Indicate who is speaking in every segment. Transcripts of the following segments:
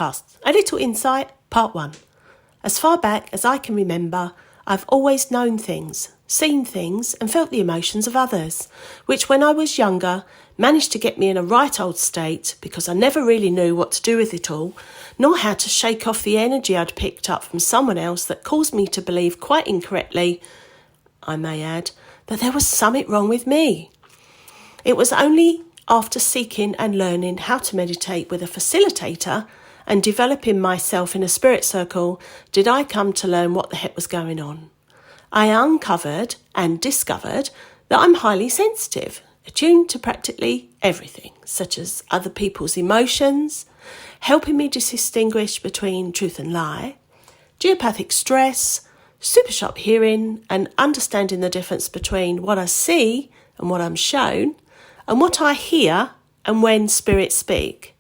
Speaker 1: podcast, A Little Insight, Part 1. As far back as I can remember, I've always known things, seen things and felt the emotions of others, which when I was younger managed to get me in a right old state because I never really knew what to do with it all, nor how to shake off the energy I'd picked up from someone else that caused me to believe quite incorrectly, I may add, that there was something wrong with me. It was only after seeking and learning how to meditate with a facilitator and developing myself in a spirit circle did I come to learn what the heck was going on. I uncovered and discovered that I'm highly sensitive, attuned to practically everything, such as other people's emotions, helping me to distinguish between truth and lie, geopathic stress, super sharp hearing, and understanding the difference between what I see and what I'm shown, and what I hear and when spirits speak.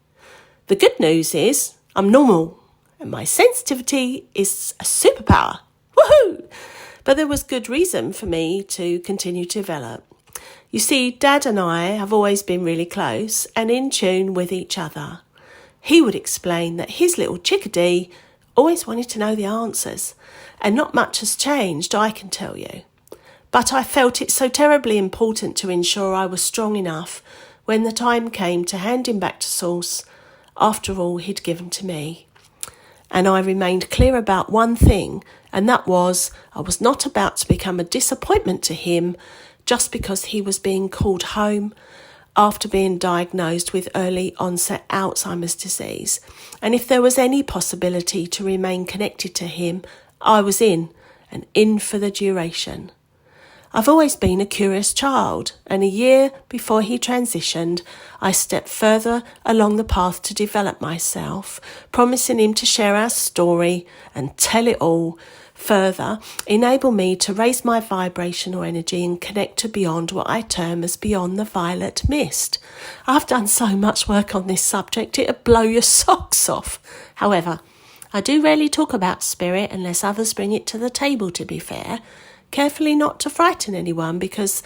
Speaker 1: The good news is I'm normal and my sensitivity is a superpower. Woohoo! But there was good reason for me to continue to develop. You see, Dad and I have always been really close and in tune with each other. He would explain that his little Chickadee always wanted to know the answers, and not much has changed, I can tell you. But I felt it so terribly important to ensure I was strong enough when the time came to hand him back to Source after all he'd given to me. And I remained clear about one thing, and that was I was not about to become a disappointment to him just because he was being called home after being diagnosed with early onset Alzheimer's disease. And if there was any possibility to remain connected to him, I was in, and in for the duration. I've always been a curious child, and a year before he transitioned, I stepped further along the path to develop myself, promising him to share our story and tell it all, further enable me to raise my vibrational energy and connect to beyond what I term as beyond the violet mist. I've done so much work on this subject, it'd blow your socks off. However, I do rarely talk about spirit unless others bring it to the table, to be fair, carefully not to frighten anyone because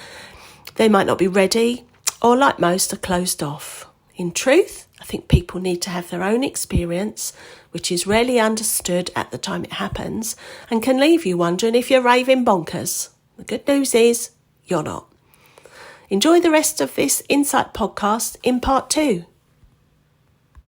Speaker 1: they might not be ready or, like most, are closed off. In truth, I think people need to have their own experience, which is rarely understood at the time it happens and can leave you wondering if you're raving bonkers. The good news is you're not. Enjoy the rest of this Insight podcast in part 2.